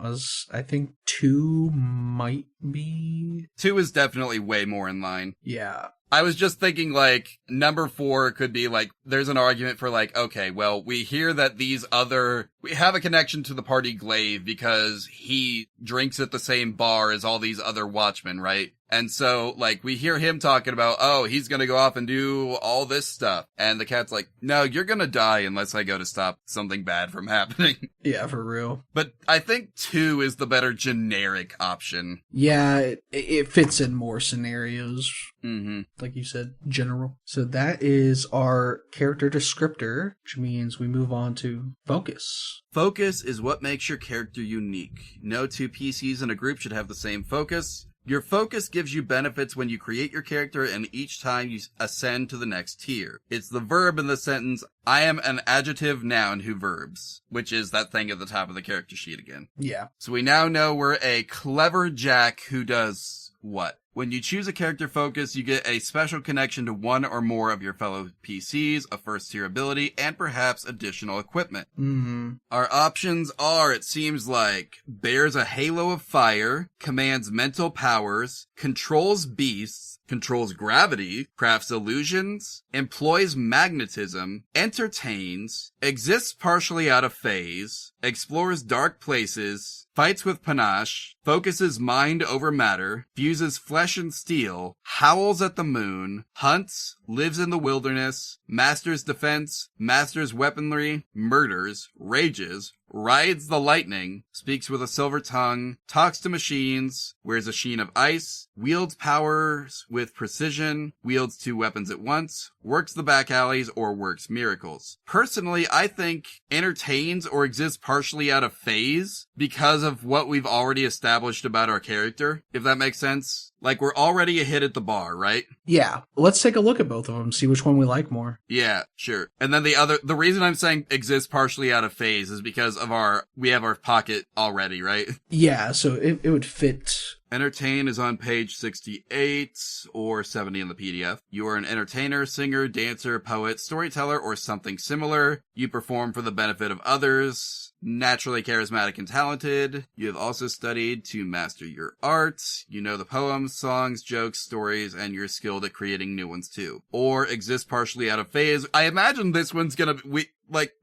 I think 2 might be... 2 is definitely way more in line. Yeah. I was just thinking, like, number 4 could be, like, there's an argument for, like, okay, well, we hear that we have a connection to the party Glaive because he drinks at the same bar as all these other watchmen, right? And so, like, we hear him talking about, oh, he's gonna go off and do all this stuff. And the cat's like, no, you're gonna die unless I go to stop something bad from happening. Yeah, for real. But I think 2 is the better generic option. Yeah, it fits in more scenarios. Mm-hmm. Like you said, general. So that is our character descriptor, which means we move on to focus. Focus is what makes your character unique. No 2 PCs in a group should have the same focus. Your focus gives you benefits when you create your character and each time you ascend to the next tier. It's the verb in the sentence, I am an adjective noun who verbs, which is that thing at the top of the character sheet again. Yeah. So we now know we're a clever Jack who does what? When you choose a character focus, you get a special connection to one or more of your fellow PCs, a first tier ability, and perhaps additional equipment. Mm-hmm. Our options are, it seems like, bears a halo of fire, commands mental powers, controls beasts, controls gravity, crafts illusions, employs magnetism, entertains, exists partially out of phase, explores dark places, fights with panache, focuses mind over matter, fuses flesh and steel, howls at the moon, hunts, lives in the wilderness, masters defense, masters weaponry, murders, rages, rides the lightning, speaks with a silver tongue, talks to machines, wears a sheen of ice, wields powers with precision, wields 2 weapons at once, works the back alleys, or works miracles. Personally, I think entertains or exists partially out of phase because of what we've already established about our character, if that makes sense. Like, we're already a hit at the bar, right? Yeah. Let's take a look at both of them, see which one we like more. Yeah, sure. And then the reason I'm saying exists partially out of phase is because of we have our pocket already, right? Yeah, so it would fit. Entertain is on page 68 or 70 in the PDF. You are an entertainer, singer, dancer, poet, storyteller, or something similar. You perform for the benefit of others. Naturally charismatic and talented. You have also studied to master your art. You know the poems, songs, jokes, stories, and you're skilled at creating new ones too. Or exist partially out of phase. I imagine this one's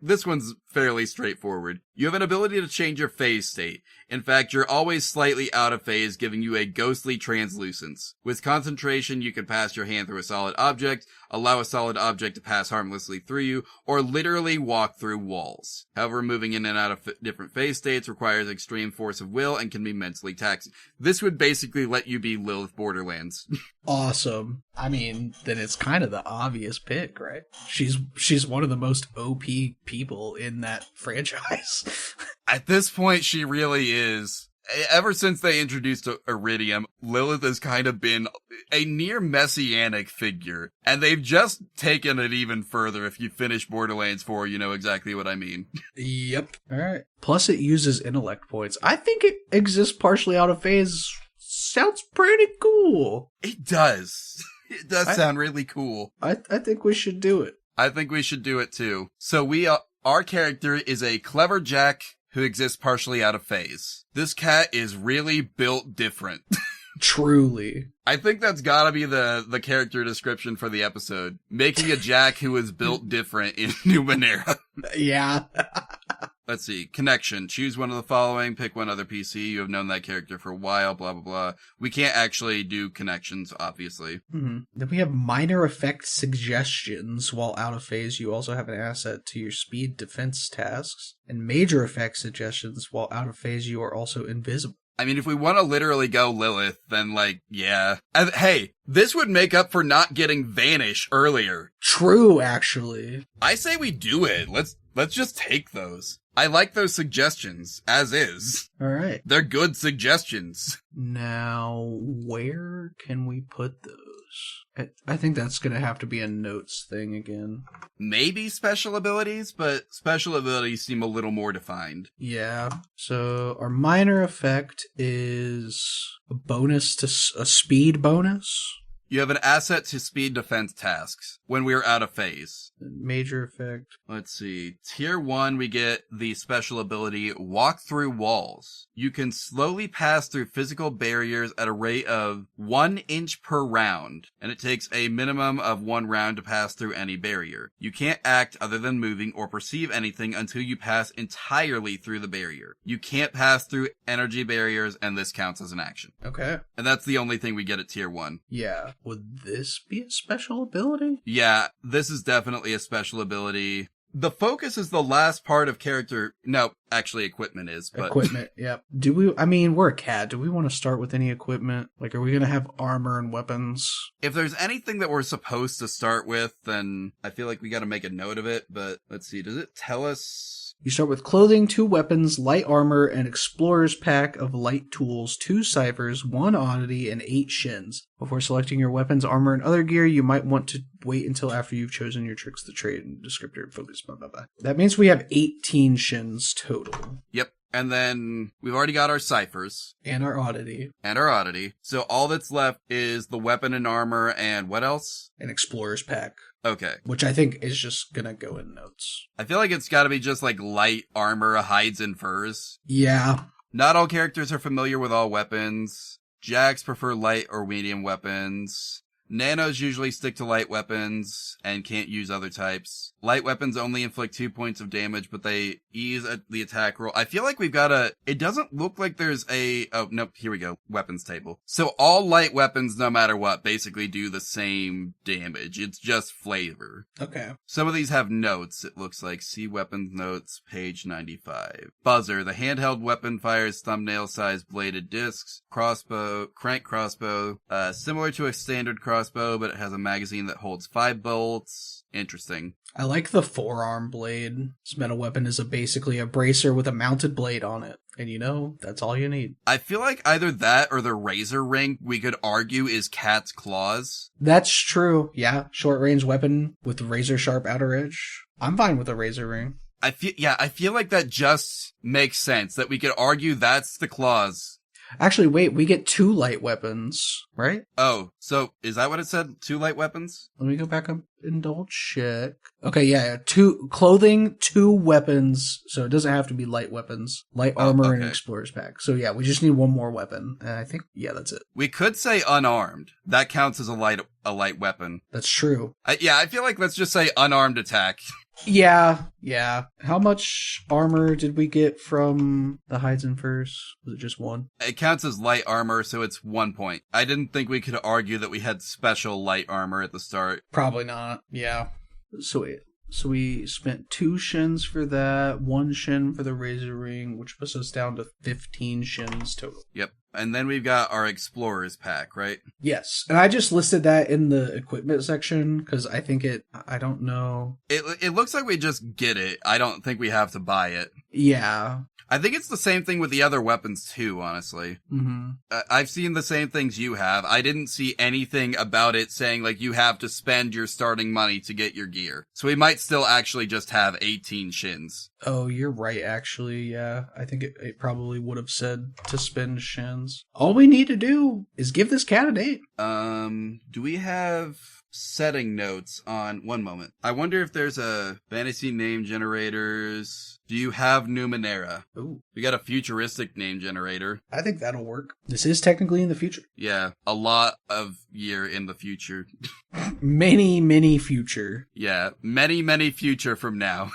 this one's fairly straightforward. You have an ability to change your phase state. In fact, you're always slightly out of phase, giving you a ghostly translucence. With concentration, you can pass your hand through a solid object, allow a solid object to pass harmlessly through you, or literally walk through walls. However, moving in and out of different phase states requires extreme force of will and can be mentally taxing. This would basically let you be Lilith Borderlands. Awesome. I mean, then it's kind of the obvious pick, right? She's one of the most OP people in that franchise. At this point, she really is. Ever since they introduced Iridium, Lilith has kind of been a near messianic figure, and they've just taken it even further. If you finish Borderlands 4, you know exactly what I mean. Yep. All right. Plus, it uses intellect points. I think it exists partially out of phase. Sounds pretty cool. It does. It does sound really cool. I think we should do it. I think we should do it too. So our character is a clever Jack who exists partially out of phase. This cat is really built different. Truly. I think that's gotta be the character description for the episode. Making a Jack who is built different in Numenera. Yeah. Let's see. Connection. Choose one of the following. Pick one other PC. You have known that character for a while, blah, blah, blah. We can't actually do connections, obviously. Mm-hmm. Then we have minor effect suggestions. While out of phase, you also have an asset to your speed defense tasks. And major effect suggestions. While out of phase, you are also invisible. I mean, if we want to literally go Lilith, then yeah. Hey, this would make up for not getting Vanish earlier. True, actually. I say we do it. Let's just take those. I like those suggestions, as is. All right. They're good suggestions. Now, where can we put those? I think that's going to have to be a notes thing again. Maybe special abilities, but special abilities seem a little more defined. Yeah. So our minor effect is a bonus to a speed bonus. You have an asset to speed defense tasks when we are out of phase. Major effect. Let's see. Tier 1, we get the special ability Walk Through Walls. You can slowly pass through physical barriers at a rate of 1 inch per round, and it takes a minimum of 1 round to pass through any barrier. You can't act other than moving or perceive anything until you pass entirely through the barrier. You can't pass through energy barriers, and this counts as an action. Okay. And that's the only thing we get at Tier 1. Yeah. Would this be a special ability? Yeah, this is definitely a special ability. The focus is the last part of character. No, actually equipment is. But equipment, yep. We're a cat. Do we want to start with any equipment? Like, are we going to have armor and weapons? If there's anything that we're supposed to start with, then I feel like we got to make a note of it. But let's see, does it tell us? You start with clothing, 2 weapons, light armor, an explorer's pack of light tools, 2 ciphers, 1 oddity, and 8 shins. Before selecting your weapons, armor, and other gear, you might want to wait until after you've chosen your tricks, the trade, and descriptor, and focus, blah, blah, blah. That means we have 18 shins total. Yep. And then we've already got our ciphers. And our oddity. So all that's left is the weapon and armor and what else? An explorer's pack. Okay. Which I think is just gonna go in notes. I feel like it's gotta be just like light armor, hides, and furs. Yeah. Not all characters are familiar with all weapons. Jags prefer light or medium weapons. Nanos usually stick to light weapons and can't use other types. Light weapons only inflict 2 points of damage, but they ease the attack roll. I feel like we've got it doesn't look like there's oh, nope, here we go. Weapons table. So all light weapons, no matter what, basically do the same damage. It's just flavor. Okay. Some of these have notes, it looks like. See weapons notes, page 95. Buzzer. The handheld weapon fires thumbnail-sized bladed discs. Crossbow, crank crossbow, similar to a standard crossbow, but it has a magazine that holds 5 bolts. Interesting. I like the forearm blade. This metal weapon is basically a bracer with a mounted blade on it. And that's all you need. I feel like either that or the razor ring, we could argue, is cat's claws. That's true. Yeah, short range weapon with razor sharp outer edge. I'm fine with a razor ring. I feel like that just makes sense, that we could argue that's the claws. Actually, wait, we get 2 light weapons, right? Oh, so is that what it said? 2 light weapons? Let me go back up and double check. Okay, yeah, 2 clothing, 2 weapons, so it doesn't have to be light weapons. Light armor and an explorer's pack. So yeah, we just need 1 more weapon. And I think, yeah, that's it. We could say unarmed. That counts as a light weapon. That's true. I feel like let's just say unarmed attack. Yeah. How much armor did we get from the hides and furs? Was it just 1? It counts as light armor, so it's 1 point. I didn't think we could argue that we had special light armor at the start. Probably not. Yeah. So we spent 2 shins for that, 1 shin for the razor ring, which puts us down to 15 shins total. Yep. And then we've got our explorer's pack, right? Yes. And I just listed that in the equipment section because I think I don't know. It looks like we just get it. I don't think we have to buy it. Yeah. I think it's the same thing with the other weapons too, honestly. Mm-hmm. I've seen the same things you have. I didn't see anything about it saying like you have to spend your starting money to get your gear. So we might still actually just have 18 shins. Oh, you're right, actually, yeah. I think it probably would have said to spend shins. All we need to do is give this cat an 8. Do we have setting notes on... One moment. I wonder if there's a fantasy name generators... Do you have Numenera? Ooh. We got a futuristic name generator. I think that'll work. This is technically in the future. Yeah, a lot of year in the future. Many future. Yeah, many future from now.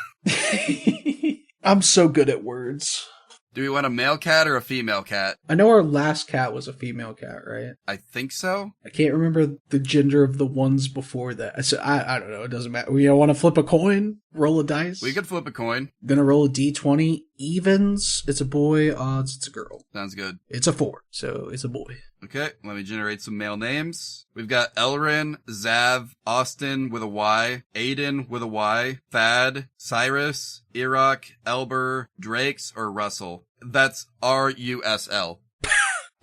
I'm so good at words. Do we want a male cat or a female cat? I know our last cat was a female cat, right? I think so. I can't remember the gender of the ones before that. So I don't know. It doesn't matter. We want to flip a coin? Roll a dice? We could flip a coin. Gonna roll a d20. Evens, it's a boy. Odds, it's a girl. Sounds good. It's a 4, so it's a boy. Okay, let me generate some male names. We've got Elrin, Zav, Austin with a Y, Aiden with a Y, Thad, Cyrus, Iraq, Elber, Drakes, or Russell. That's R-U-S-L.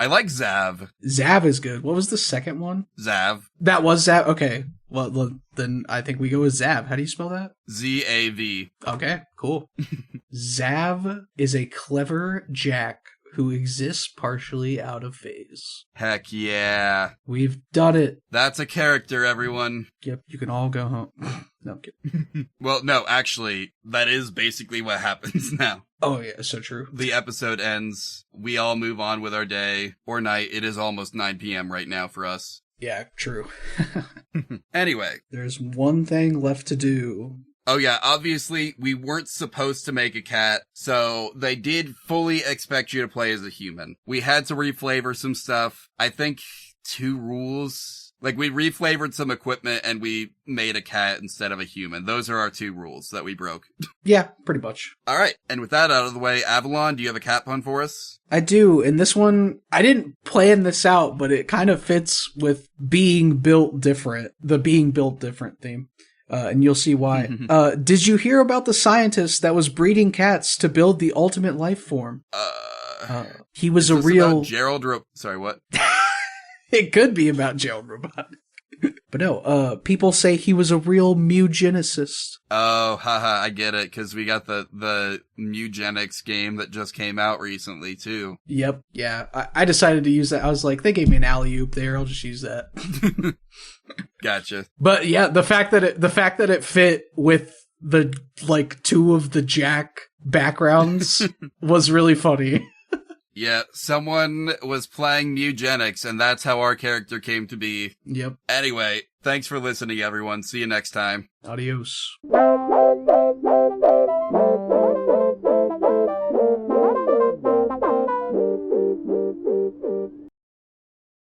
I like Zav. Zav is good. What was the second one? Zav. That was Zav? Okay. Well, then I think we go with Zav. How do you spell that? Z-A-V. Okay, cool. Zav is a clever Jack who exists partially out of phase. Heck yeah. We've done it. That's a character, everyone. Yep, you can all go home. No, I'm kidding. Well, no, actually, that is basically what happens now. Oh, yeah, so true. The episode ends. We all move on with our day or night. It is almost 9 p.m. right now for us. Yeah, true. Anyway. There's one thing left to do. Oh yeah, obviously we weren't supposed to make a cat, so they did fully expect you to play as a human. We had to reflavor some stuff. I think 2 rules. Like, we reflavored some equipment and we made a cat instead of a human. Those are our 2 rules that we broke. Yeah, pretty much. Alright, and with that out of the way, Avalon, do you have a cat pun for us? I do, and this one, I didn't plan this out, but it kind of fits with being built different, the being built different theme. And you'll see why. Did you hear about the scientist that was breeding cats to build the ultimate life form? He was a real... Gerald Sorry, what? It could be about Gerald Robotnik. But no, people say he was a real mugenicist. Oh, haha, I get it, because we got the Mugenics game that just came out recently, too. Yep, yeah. I decided to use that. I was like, they gave me an alley-oop there, I'll just use that. Gotcha. But yeah, the fact that it fit with the, like, two of the Jack backgrounds was really funny. Yeah, someone was playing Mugenics, and that's how our character came to be. Yep. Anyway, thanks for listening, everyone. See you next time. Adios.